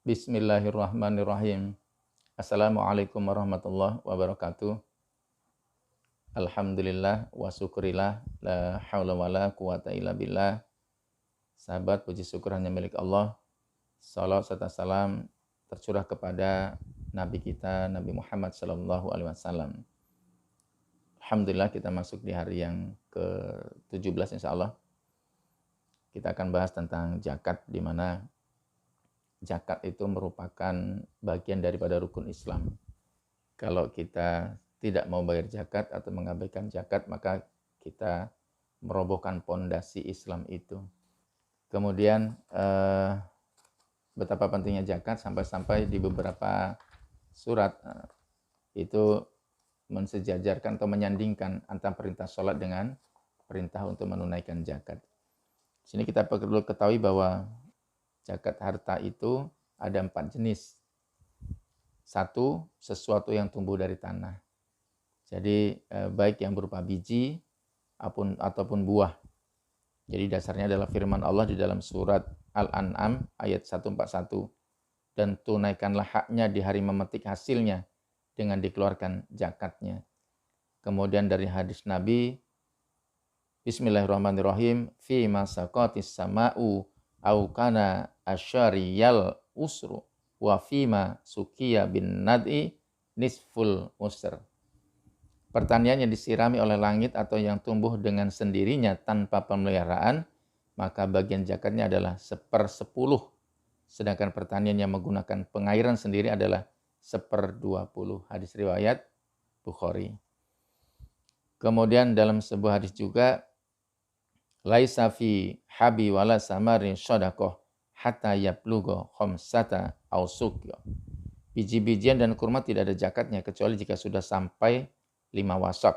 Bismillahirrahmanirrahim. Assalamualaikum warahmatullahi wabarakatuh. Alhamdulillah wa syukurillah, la haula wa la quwata illa billah. Sahabat, puji syukur hanya milik Allah. Salam serta salam tercurah kepada Nabi kita, Nabi Muhammad sallallahu alaihi wasallam. Alhamdulillah kita masuk di hari yang ke-17 insyaallah. Kita akan bahas tentang zakat, di mana zakat itu merupakan bagian daripada rukun Islam. Kalau kita tidak mau bayar zakat atau mengabaikan zakat, maka kita merobohkan pondasi Islam itu. Kemudian betapa pentingnya zakat sampai-sampai di beberapa surat itu mensejajarkan atau menyandingkan antara perintah sholat dengan perintah untuk menunaikan zakat. Di sini kita perlu ketahui bahwa zakat harta itu ada 4 jenis. Satu, sesuatu yang tumbuh dari tanah. Jadi baik yang berupa biji ataupun buah. Jadi dasarnya adalah firman Allah di dalam surat Al-An'am ayat 141. Dan tunaikanlah haknya di hari memetik hasilnya dengan dikeluarkan zakatnya. Kemudian dari hadis Nabi, Bismillahirrahmanirrahim, fi masaqatis sama'u au kana asyariyal usru wa fima sukiya bin nad'i nisful usr. Pertanian yang disirami oleh langit atau yang tumbuh dengan sendirinya tanpa pemeliharaan, maka bagian zakatnya adalah 1/10. Sedangkan pertanian yang menggunakan pengairan sendiri adalah 1/20. Hadis riwayat Bukhari. Kemudian dalam sebuah hadis juga, laisa fi habi wala samarin shadaqah hatta yablugha khamsata awsuq. Biji-bijian dan kurma tidak ada zakatnya kecuali jika sudah sampai 5 wasaq.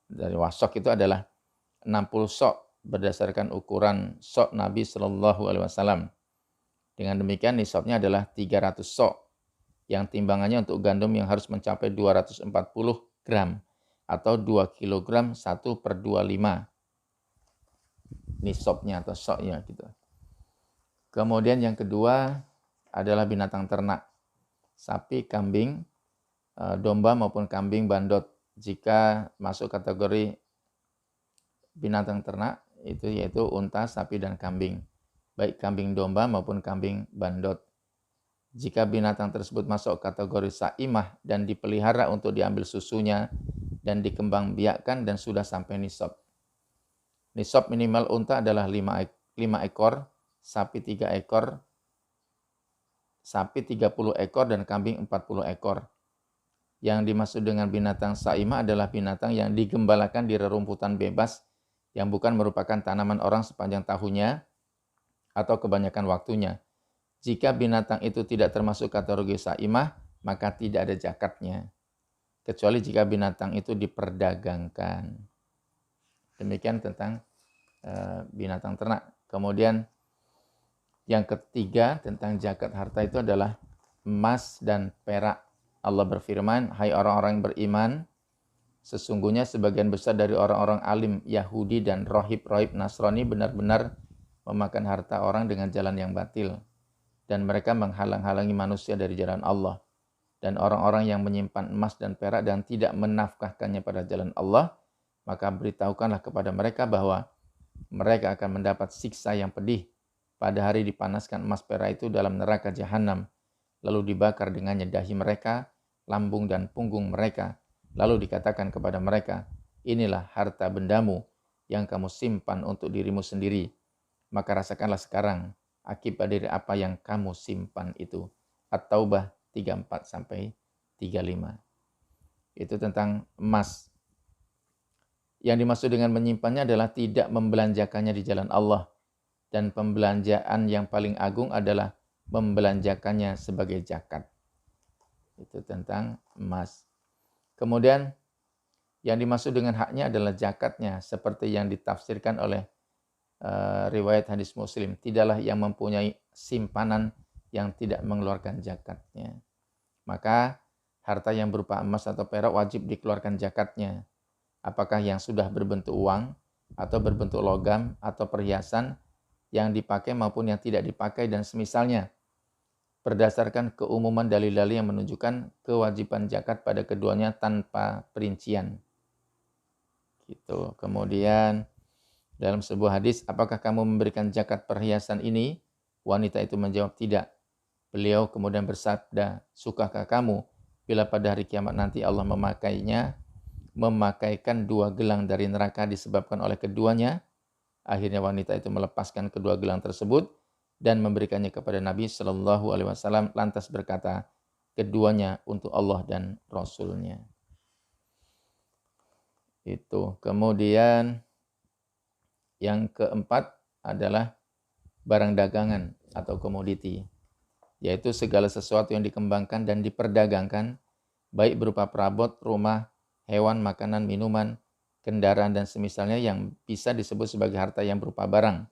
Dari wasaq itu adalah 60 sok berdasarkan ukuran sok Nabi sallallahu alaihi wasallam. Dengan demikian nisabnya adalah 300 sok yang timbangannya untuk gandum yang harus mencapai 240 gram atau 2 kg 1/25. Nisabnya atau soknya gitu. Kemudian yang kedua adalah binatang ternak. Sapi, kambing, domba maupun kambing bandot. Jika masuk kategori binatang ternak itu yaitu unta, sapi dan kambing. Baik kambing domba maupun kambing bandot. Jika binatang tersebut masuk kategori saimah dan dipelihara untuk diambil susunya dan dikembangbiakkan dan sudah sampai nisab. Nisab minimal unta adalah 5 ekor, sapi 3 ekor, sapi 30 ekor, dan kambing 40 ekor. Yang dimaksud dengan binatang saimah adalah binatang yang digembalakan di rerumputan bebas yang bukan merupakan tanaman orang sepanjang tahunnya atau kebanyakan waktunya. Jika binatang itu tidak termasuk kategori saimah, maka tidak ada zakatnya. Kecuali jika binatang itu diperdagangkan. Demikian tentang binatang ternak. Kemudian yang ketiga tentang zakat harta itu adalah emas dan perak. Allah berfirman, hai orang-orang yang beriman, sesungguhnya sebagian besar dari orang-orang alim Yahudi dan rohib-rohib Nasrani benar-benar memakan harta orang dengan jalan yang batil. Dan mereka menghalang-halangi manusia dari jalan Allah. Dan orang-orang yang menyimpan emas dan perak dan tidak menafkahkannya pada jalan Allah, maka beritahukanlah kepada mereka bahwa mereka akan mendapat siksa yang pedih. Pada hari dipanaskan emas perak itu dalam neraka jahanam, lalu dibakar dengannya dahi mereka, lambung dan punggung mereka. Lalu dikatakan kepada mereka, inilah harta bendamu yang kamu simpan untuk dirimu sendiri. Maka rasakanlah sekarang akibat dari apa yang kamu simpan itu. At-Taubah 34-35. Itu tentang emas. Yang dimaksud dengan menyimpannya adalah tidak membelanjakannya di jalan Allah. Dan pembelanjaan yang paling agung adalah membelanjakannya sebagai zakat. Itu tentang emas. Kemudian yang dimaksud dengan haknya adalah zakatnya, seperti yang ditafsirkan oleh riwayat hadis Muslim. Tidaklah yang mempunyai simpanan yang tidak mengeluarkan zakatnya. Maka harta yang berupa emas atau perak wajib dikeluarkan zakatnya. Apakah yang sudah berbentuk uang atau berbentuk logam atau perhiasan yang dipakai maupun yang tidak dipakai dan semisalnya. berdasarkan keumuman dalil-dalil yang menunjukkan kewajiban zakat pada keduanya tanpa perincian. Gitu. Kemudian dalam sebuah hadis, apakah kamu memberikan zakat perhiasan ini? Wanita itu menjawab tidak. Beliau kemudian bersabda, sukakah kamu bila pada hari kiamat nanti Allah memakaikan 2 gelang dari neraka disebabkan oleh keduanya? Akhirnya wanita itu melepaskan kedua gelang tersebut dan memberikannya kepada Nabi Shallallahu Alaihi Wasallam, lantas berkata, keduanya untuk Allah dan Rasulnya. Itu. Kemudian yang keempat adalah barang dagangan atau komoditi, yaitu segala sesuatu yang dikembangkan dan diperdagangkan, baik berupa perabot, rumah, hewan, makanan, minuman, kendaraan, dan semisalnya yang bisa disebut sebagai harta yang berupa barang.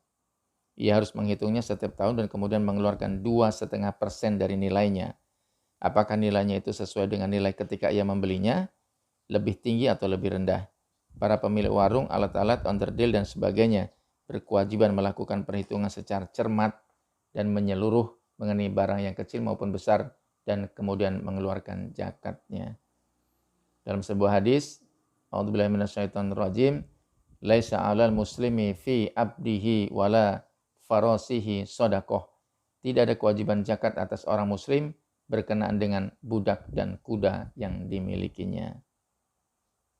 Ia harus menghitungnya setiap tahun dan kemudian mengeluarkan 2,5% dari nilainya. Apakah nilainya itu sesuai dengan nilai ketika ia membelinya, lebih tinggi atau lebih rendah? Para pemilik warung, alat-alat, onderdil, dan sebagainya berkewajiban melakukan perhitungan secara cermat dan menyeluruh mengenai barang yang kecil maupun besar dan kemudian mengeluarkan zakatnya. Dalam sebuah hadis, A'udzubillahi minasyaitonirrajim, laisa 'alal muslimi fi abdihi wala farasihi shadaqah. Tidak ada kewajiban zakat atas orang muslim berkenaan dengan budak dan kuda yang dimilikinya.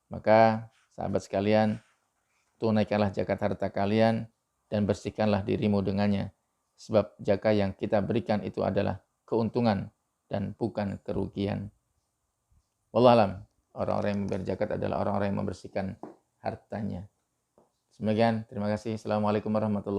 Maka sahabat sekalian, tunaikanlah zakat harta kalian dan bersihkanlah dirimu dengannya. Sebab zakat yang kita berikan itu adalah keuntungan dan bukan kerugian. Wallahualam, orang-orang yang membayar zakat adalah orang-orang yang membersihkan hartanya. Demikian, terima kasih. Assalamualaikum warahmatullahi wabarakatuh.